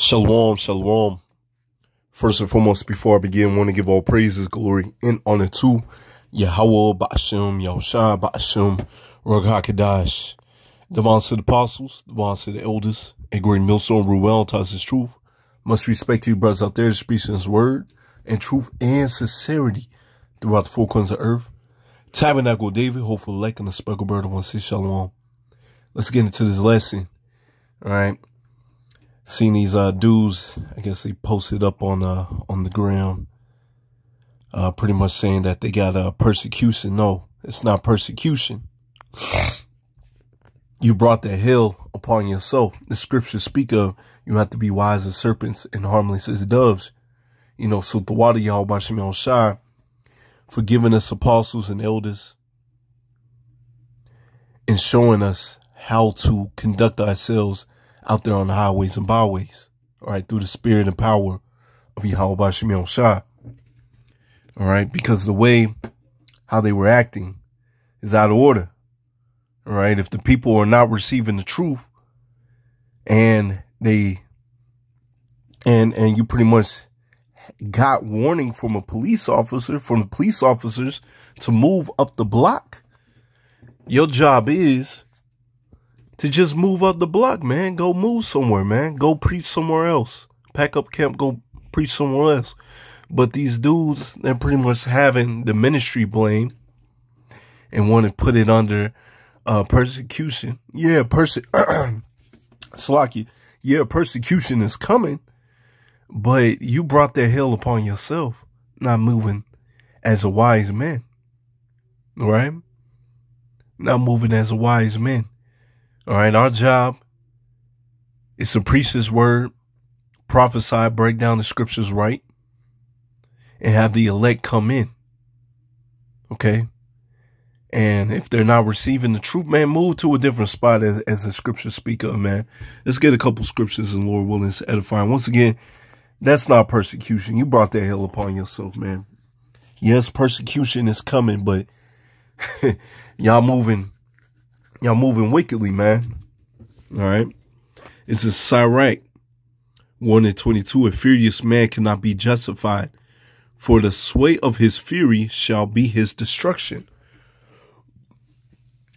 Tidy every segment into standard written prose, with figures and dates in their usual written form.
Shalom, shalom. First and foremost, before I begin, I want to give all praises, glory, and honor to Yahweh, Ba'ashem, Yahushua, Ba'ashem, Ruach HaKadosh, the bonds to the apostles, the bonds to the elders, a great millstone, Ruel, tells his truth. Much respect to you brothers out there that speak in his word, and truth and sincerity throughout the four corners of earth. Tabernacle David, hopefully like and the speckled bird, I want to say shalom. Let's get into this lesson, all right? Seen these dudes, I guess they posted up on the ground, pretty much saying that they got persecution. No, it's not persecution. You brought the hell upon yourself. The scriptures speak of you have to be wise as serpents and harmless as doves. You know, so the water Yahweh B'Shem Yahushua for giving us apostles and elders and showing us how to conduct ourselves out there on the highways and byways, all right, through the spirit and power of Yahweh B'Shem Yahushua, all right, because the way how they were acting is out of order, all right. If the people are not receiving the truth and you pretty much got warning from a police officer, from the police officers to move up the block, your job is to just move up the block, man. Go move somewhere, man. Go preach somewhere else. Pack up camp, go preach somewhere else. But these dudes, they're pretty much having the ministry blame and want to put it under persecution. Yeah, Slaki. Yeah, persecution is coming, but you brought that hell upon yourself, not moving as a wise man, right? Not moving as a wise man. All right, our job is to preach his word, prophesy, break down the scriptures right, and have the elect come in. Okay? And if they're not receiving the truth, man, move to a different spot as the scriptures speak of, man. Let's get a couple scriptures and Lord willing to edify. Once again, that's not persecution. You brought that hell upon yourself, man. Yes, persecution is coming, but y'all moving wickedly, man. All right. This is Sirach 1:22. A furious man cannot be justified, for the sway of his fury shall be his destruction.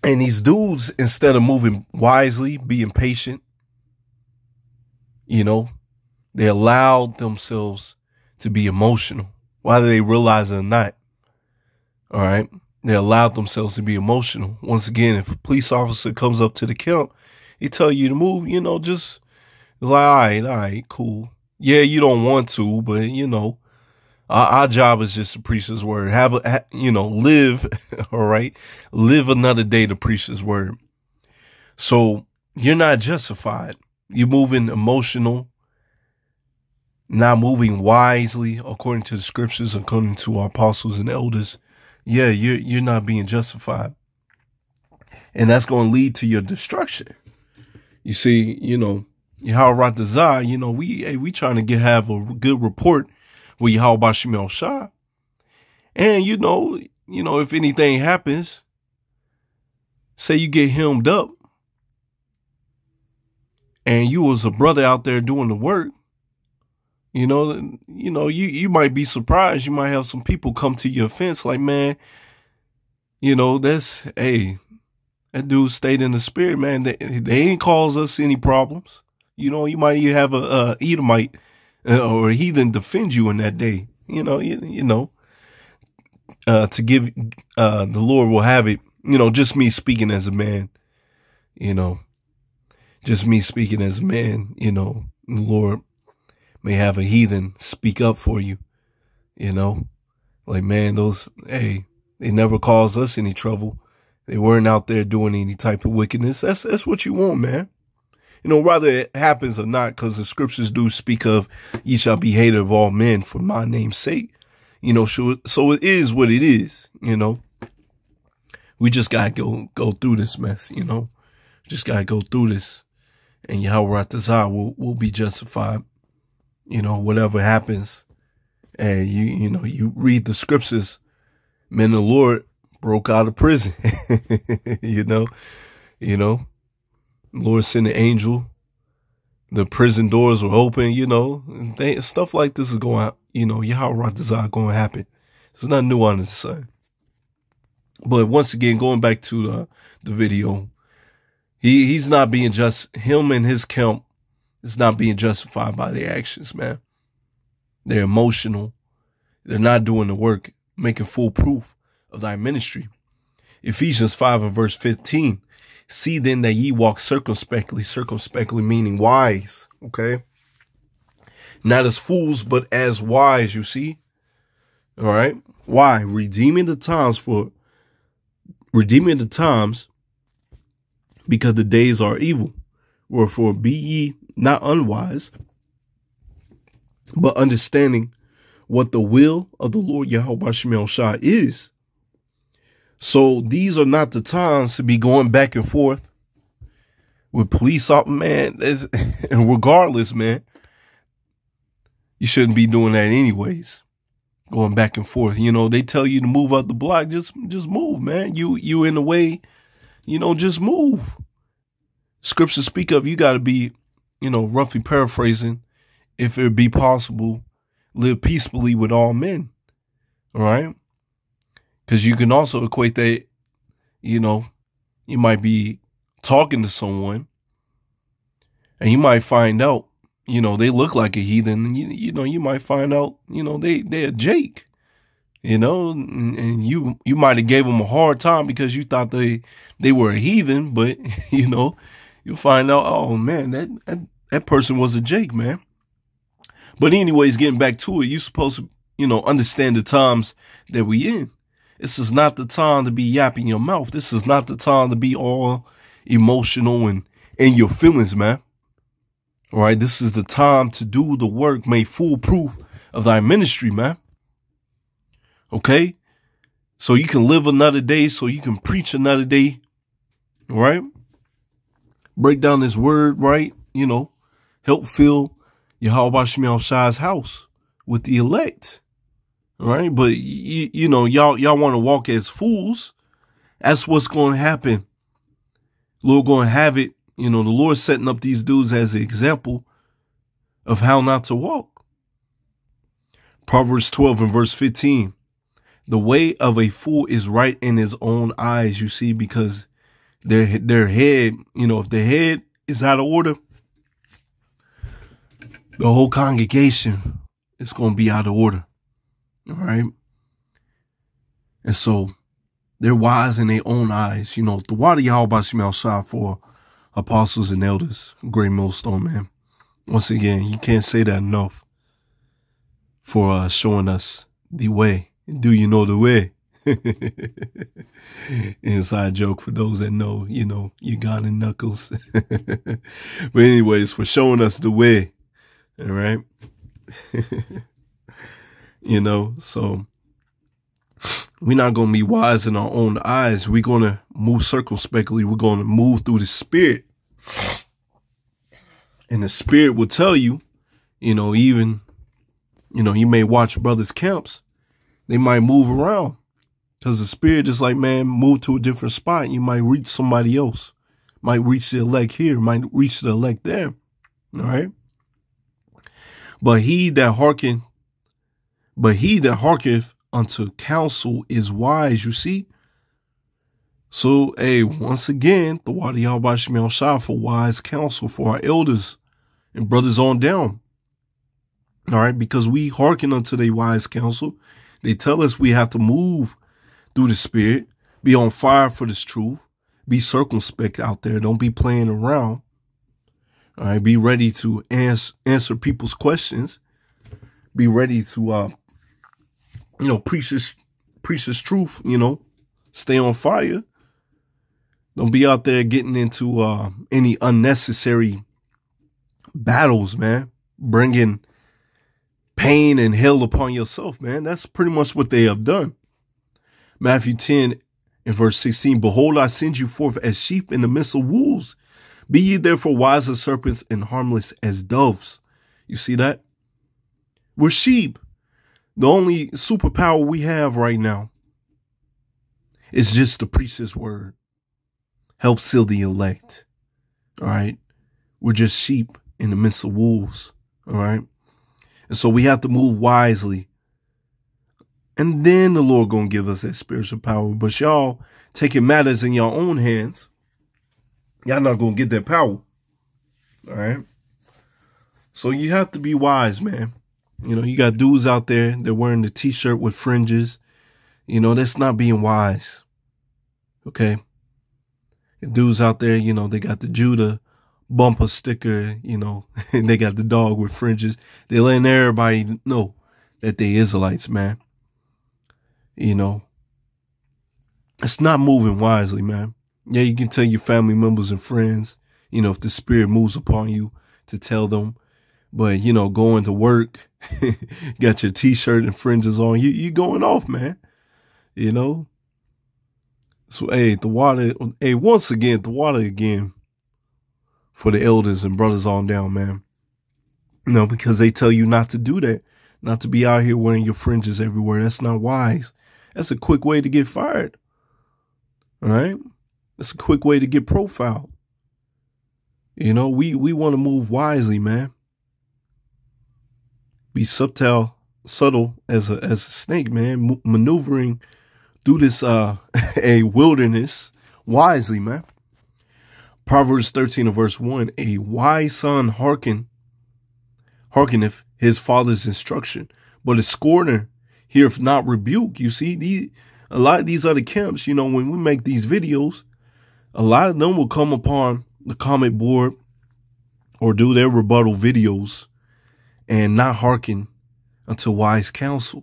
And these dudes, instead of moving wisely, being patient, you know, they allowed themselves to be emotional, whether they realize it or not. All right. They allowed themselves to be emotional. Once again, if a police officer comes up to the camp, he tell you to move, you know, just like, all right, cool. Yeah, you don't want to, but you know, our job is just to preach his word. Live, all right, live another day to preach his word. So you're not justified. You're moving emotional, not moving wisely according to the scriptures, according to our apostles and elders. Yeah, you're not being justified. And that's going to lead to your destruction. You see, you know, Yahweh Ratazah, you know, we trying to have a good rapport with Yahweh B'Shem Yahushua. And you know, if anything happens, say you get hemmed up and you was a brother out there doing the work, you might be surprised. You might have some people come to your fence like, man, you know, that dude stayed in the spirit, man. They ain't cause us any problems. You know, you might even have a Edomite or a heathen defend you in that day. To give, the Lord will have it, just me speaking as a man, just me speaking as a man, the Lord may have a heathen speak up for you, like, man, they never caused us any trouble. They weren't out there doing any type of wickedness. That's what you want, man. Whether it happens or not, because the scriptures do speak of ye shall be hated of all men for my name's sake. So it is what it is, We just gotta go through this mess, Just gotta go through this. And Yahweh Ratazah will be justified. Whatever happens, and you read the scriptures, men, the Lord broke out of prison, Lord sent an angel The prison doors were open, you know, and stuff like this is going out, you know, Yahweh this is going to happen. There's nothing new under the sun. But once again, going back to the video, he's not being him and his camp is not being justified by their actions, man. They're emotional. They're not doing the work, making full proof of thy ministry. Ephesians 5 and verse 15. See then that ye walk circumspectly, circumspectly meaning wise, okay? Not as fools, but as wise, you see? All right? Why? Redeeming the times because the days are evil. Wherefore be ye not unwise, but understanding what the will of the Lord Yahweh Shemel Shah is. So these are not the times to be going back and forth with police officers, man. And regardless, man, you shouldn't be doing that anyways. Going back and forth. You know, they tell you to move out the block. Just move, man. You in the way, you know, just move. Scriptures speak of you got to be, you know, roughly paraphrasing, if it be possible, live peaceably with all men. All right. Because you can also equate that, you know, you might be talking to someone and you might find out, you know, they look like a heathen. You know, you might find out, you know, they're Jake, you know, and you might have gave them a hard time because you thought they were a heathen. But, you know, you find out, oh, man, that person was a Jake, man. But anyways, getting back to it, you're supposed to, you know, understand the times that we in. This is not the time to be yapping your mouth. This is not the time to be all emotional and in your feelings, man. All right. This is the time to do the work, make full proof of thy ministry, man. Okay. So you can live another day, so you can preach another day. All right. Break down this word, right? You know, help fill Yahweh Shemel Shah's house with the elect. All right. But, you know, y'all want to walk as fools. That's what's going to happen. Lord going to have it. You know, the Lord's setting up these dudes as an example of how not to walk. Proverbs 12 and verse 15. The way of a fool is right in his own eyes, you see, because their head, you know, if their head is out of order, the whole congregation is going to be out of order. All right. And so they're wise in their own eyes. You know, the water Yahweh Shemel Shah for apostles and elders. Great millstone, man. Once again, you can't say that enough for showing us the way. Do you know the way? Inside joke for those that know, you know, you got in knuckles. But anyways, for showing us the way. All right. You know, so we're not going to be wise in our own eyes. We're going to move circumspectly. We're going to move through the spirit. And the spirit will tell you, you know, even, you know, you may watch brothers' camps. They might move around because the spirit is like, man, move to a different spot. You might reach somebody else. Might reach the elect here. Might reach the elect there. All right. But he that hearkeneth unto counsel is wise, you see. So, hey, once again, the water Yahweh Shemel Shah for wise counsel for our elders and brothers on down. All right, because we hearken unto their wise counsel. They tell us we have to move through the spirit, be on fire for this truth, be circumspect out there. Don't be playing around. All right, be ready to answer people's questions. Be ready to, you know, preach this truth, you know, stay on fire. Don't be out there getting into any unnecessary battles, man. Bringing pain and hell upon yourself, man. That's pretty much what they have done. Matthew 10 and verse 16, behold, I send you forth as sheep in the midst of wolves. Be ye therefore wise as serpents and harmless as doves. You see that? We're sheep. The only superpower we have right now is just to preach this word. Help seal the elect. All right. We're just sheep in the midst of wolves. All right. And so we have to move wisely. And then the Lord gonna give us that spiritual power. But y'all taking matters in your own hands, y'all not gonna get that power. All right. So you have to be wise, man. You know, you got dudes out there that wearing the t-shirt with fringes. You know, that's not being wise. Okay. And dudes out there, you know, they got the Judah bumper sticker, you know, and they got the dog with fringes. They're letting everybody know that they Israelites, man. You know, it's not moving wisely, man. Yeah, you can tell your family members and friends, you know, if the spirit moves upon you to tell them. But, you know, going to work, got your t-shirt and fringes on, you going off, man. You know? So, hey, once again, the water again for the elders and brothers on down, man. You know, because they tell you not to do that, not to be out here wearing your fringes everywhere. That's not wise. That's a quick way to get fired. All right? That's a quick way to get profiled. You know, we want to move wisely, man. Be subtle as a snake, man, maneuvering through this a wilderness wisely, man. Proverbs 13 and verse 1, a wise son hearkeneth his father's instruction, but a scorner heareth not rebuke. You see, a lot of these other camps, you know, when we make these videos, a lot of them will come upon the comment board or do their rebuttal videos and not hearken unto wise counsel.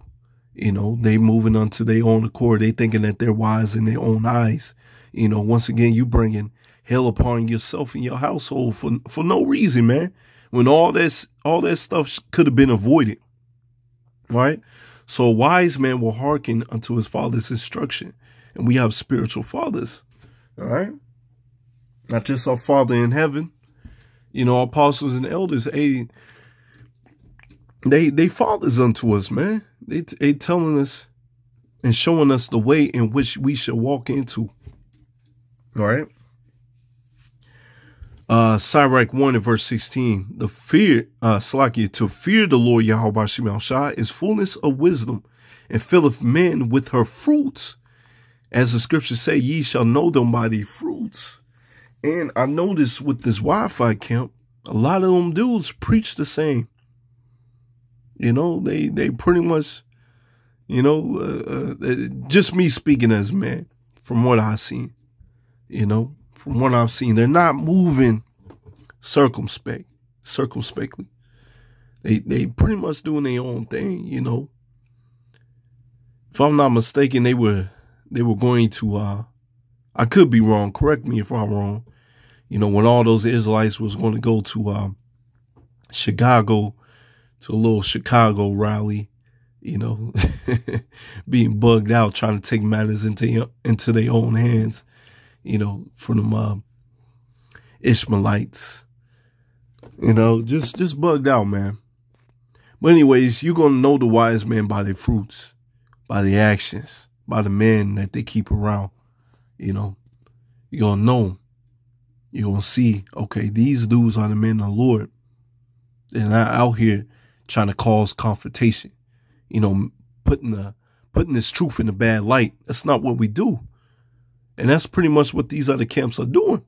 You know, they moving unto their own accord. They thinking that they're wise in their own eyes. You know, once again, you bringing hell upon yourself and your household for no reason, man. When all that stuff could have been avoided. Right? So a wise man will hearken unto his father's instruction. And we have spiritual fathers. All right? Not just our Father in heaven. You know, apostles and elders, they fathers unto us, man. They telling us and showing us the way in which we should walk into. All right. Sirach 1 and verse 16. To fear the Lord Yahweh Shema Shai is fullness of wisdom, and filleth men with her fruits. As the scriptures say, ye shall know them by their fruits. And I noticed with this Wi-Fi camp, a lot of them dudes preach the same. You know, they pretty much, you know, just me speaking as a man, from what I've seen, you know, from what I've seen, they're not moving circumspectly. They pretty much doing their own thing, you know. If I'm not mistaken, they were going to, I could be wrong, correct me if I'm wrong, you know, when all those Israelites was going to go to Chicago, to a little Chicago rally, you know, being bugged out, trying to take matters into their own hands, you know, for them Ishmaelites, you know, just bugged out, man. But anyways, you're going to know the wise men by their fruits, by their actions, by the men that they keep around, you know. You're going to know them. You're going to see, okay, these dudes are the men of the Lord. They're not out here trying to cause confrontation, you know, putting this truth in a bad light. That's not what we do. And that's pretty much what these other camps are doing.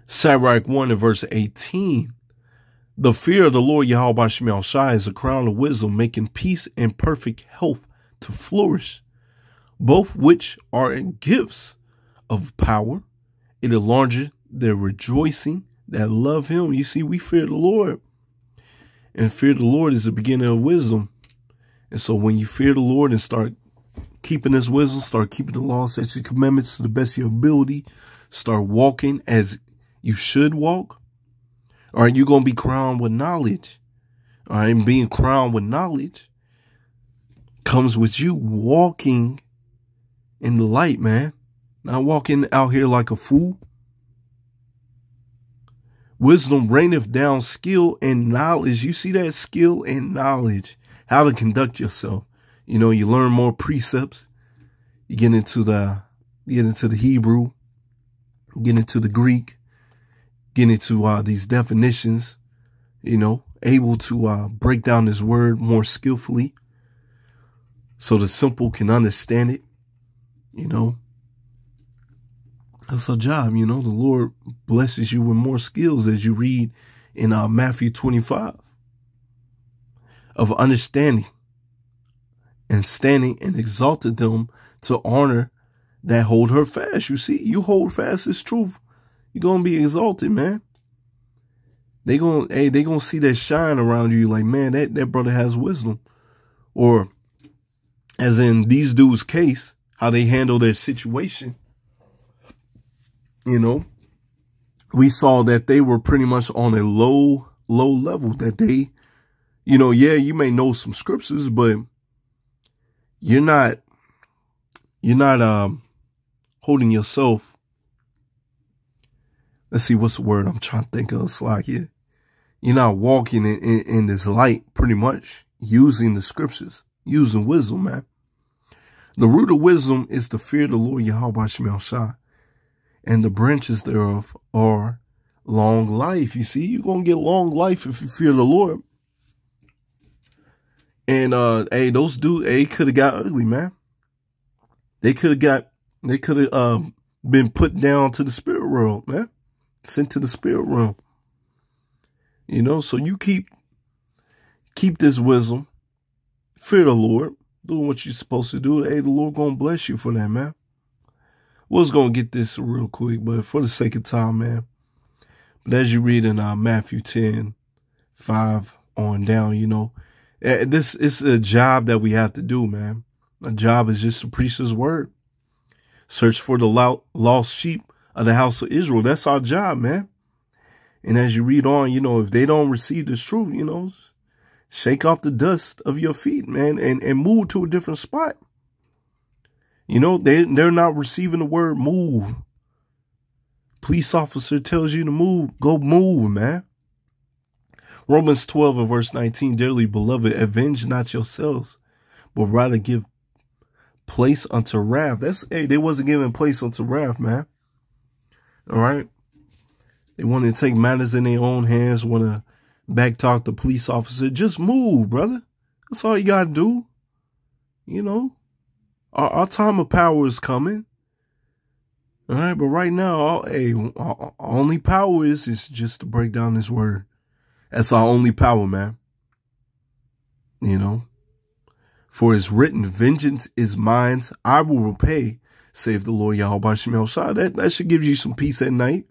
Sirach 1 and verse 18. The fear of the Lord Yahweh Shema Shai is a crown of wisdom, making peace and perfect health to flourish, both which are gifts of power. It enlarges their rejoicing that love him. You see, we fear the Lord. And fear the Lord is the beginning of wisdom. And so when you fear the Lord and start keeping his wisdom, start keeping the law, statutes, and commandments to the best of your ability, start walking as you should walk, all right, you're going to be crowned with knowledge. All right, and being crowned with knowledge comes with you walking in the light, man. Not walking out here like a fool. Wisdom raineth down skill and knowledge. You see that? Skill and knowledge. How to conduct yourself. You know, you learn more precepts. You get into the Hebrew. You get into the Greek. get into these definitions, you know, able to break down this word more skillfully so the simple can understand it, you know. That's our job, you know. The Lord blesses you with more skills as you read in Matthew 25 of understanding and standing and exalted them to honor that hold her fast. You see, you hold fast this truth, you're going to be exalted, man. They gonna see that shine around you like, man, that brother has wisdom. Or as in these dudes' case, how they handle their situation. You know, we saw that they were pretty much on a low level, that they, you know, yeah, you may know some scriptures, but you're not holding yourself. Let's see, what's the word I'm trying to think of? It's like, yeah, you're not walking in this light, pretty much using the scriptures, using wisdom, man. The root of wisdom is the fear of the Lord Yahweh Shemel Shai, and the branches thereof are long life. You see, you're going to get long life if you fear the Lord. And, hey, those dudes, hey, could have got ugly, man. They could have been put down to the spirit world, man. Sent to the spirit realm. You know, so you keep this wisdom, fear the Lord, doing what you're supposed to do. Hey, the Lord going to bless you for that, man. Was going to get this real quick, but for the sake of time, man. But as you read in Matthew 10:5 on down, you know, this is a job that we have to do, man. A job is just to preach his word. Search for the lost sheep of the house of Israel. That's our job, man. And as you read on, you know, if they don't receive this truth, you know, shake off the dust of your feet, man, and move to a different spot. You know, they're not receiving the word move. Police officer tells you to move. Go move, man. Romans 12 and verse 19, dearly beloved, avenge not yourselves, but rather give place unto wrath. Hey, they wasn't giving place unto wrath, man. All right. They want to take matters in their own hands, want to backtalk the police officer. Just move, brother. That's all you got to do. You know, our time of power is coming. All right. But right now, our only power is just to break down this word. That's our only power, man. You know, for it's written, vengeance is mine, I will repay, save the Lord Yahweh Shemel Shai. That should give you some peace at night.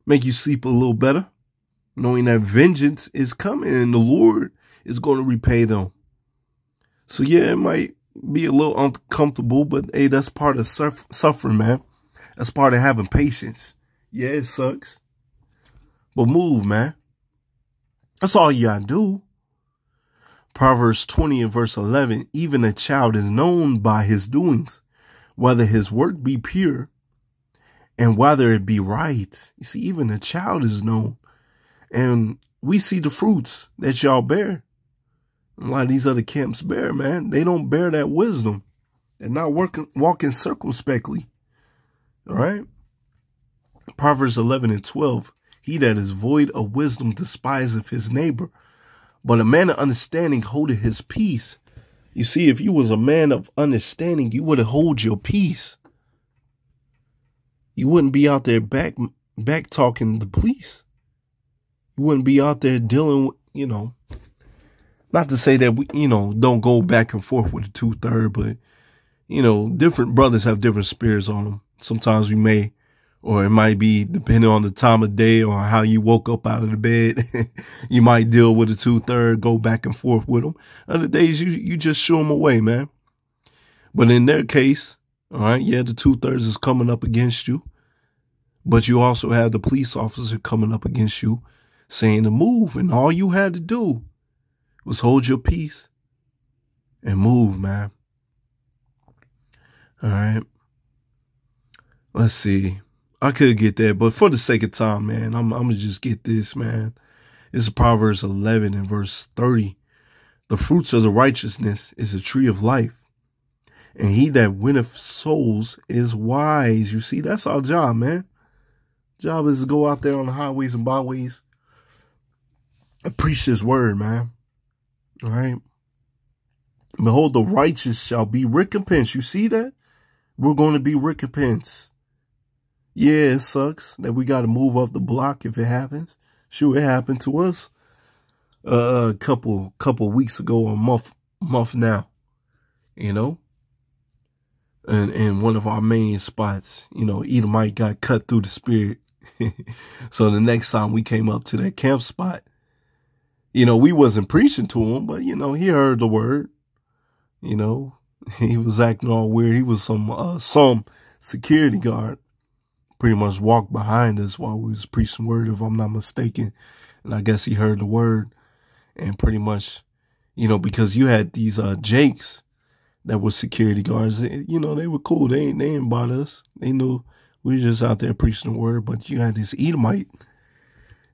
Make you sleep a little better, knowing that vengeance is coming and the Lord is going to repay them. So, yeah, it might be a little uncomfortable, but, hey, that's part of suffering, man. That's part of having patience. Yeah, it sucks. But move, man. That's all you got to do. Proverbs 20 and verse 11, even a child is known by his doings, whether his work be pure and whether it be right. You see, even a child is known. And we see the fruits that y'all bear. A lot of these other camps bear, man. They don't bear that wisdom. They're not walking circumspectly. All right. Proverbs 11 and 12. He that is void of wisdom despiseth his neighbor, but a man of understanding holdeth his peace. You see, if you was a man of understanding, you would have hold your peace. You wouldn't be out there back talking the police. You wouldn't be out there dealing with, you know, not to say that we, you know, don't go back and forth with the 2/3, but, you know, different brothers have different spirits on them. Sometimes we may, or it might be depending on the time of day or how you woke up out of the bed. You might deal with the 2/3, go back and forth with them. Other days, you just shoo them away, man. But in their case, all right, yeah, the 2/3 is coming up against you. But you also have the police officer coming up against you saying to move. And all you had to do was hold your peace and move, man. All right. Let's see. I could get that, but for the sake of time, man, I'm going to just get this, man. It's Proverbs 11 and verse 30. The fruits of the righteousness is a tree of life, and he that winneth souls is wise. You see, that's our job, man. Job is to go out there on the highways and byways and preach his word, man. All right. Behold, the righteous shall be recompensed. You see that? We're going to be recompensed. Yeah, it sucks that we got to move up the block if it happens. Sure, it happened to us a couple weeks ago, a month now, you know. And one of our main spots, you know, Edomite got cut through the spirit. So the next time we came up to that camp spot, you know, we wasn't preaching to him, but, you know, he heard the word. You know, he was acting all weird. He was some security guard. Pretty much walked behind us while we was preaching word, if I'm not mistaken. And I guess he heard the word. And pretty much, you know, because you had these Jakes that were security guards, you know, they were cool. They ain't about us. They knew we were just out there preaching the word. But you had this Edomite,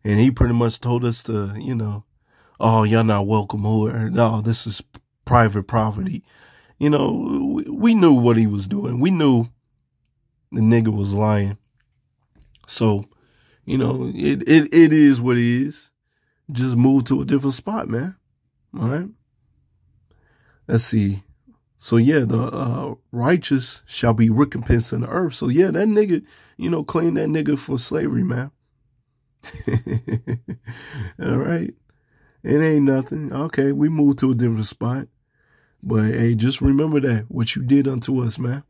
and he pretty much told us to, you know, oh, y'all not welcome, or no, this is private property. You know, we knew what he was doing. We knew the nigga was lying. So, you know, it is what it is. Just move to a different spot, man. All right. Let's see. So, yeah, the righteous shall be recompensed in the earth. So, yeah, that nigga, you know, claim that nigga for slavery, man. All right. It ain't nothing. Okay, we moved to a different spot. But, hey, just remember that, what you did unto us, man.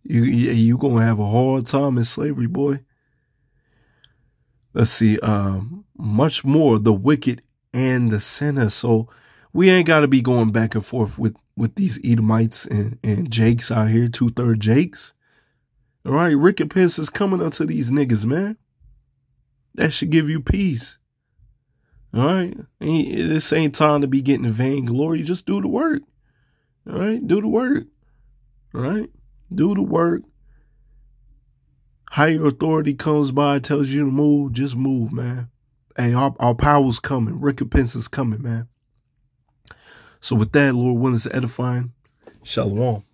You going to have a hard time in slavery, boy. Let's see. Much more the wicked and the sinner. So we ain't got to be going back and forth with these Edomites and Jakes out here, 2/3 Jakes. All right. Recompense is coming unto these niggas, man. That should give you peace. All right. This ain't time to be getting vainglory. Just do the work. All right. Do the work. All right. Do the work. Higher authority comes by, tells you to move, just move, man. Hey, our power's coming. Recompense is coming, man. So with that, Lord willing, is edifying. Shalom.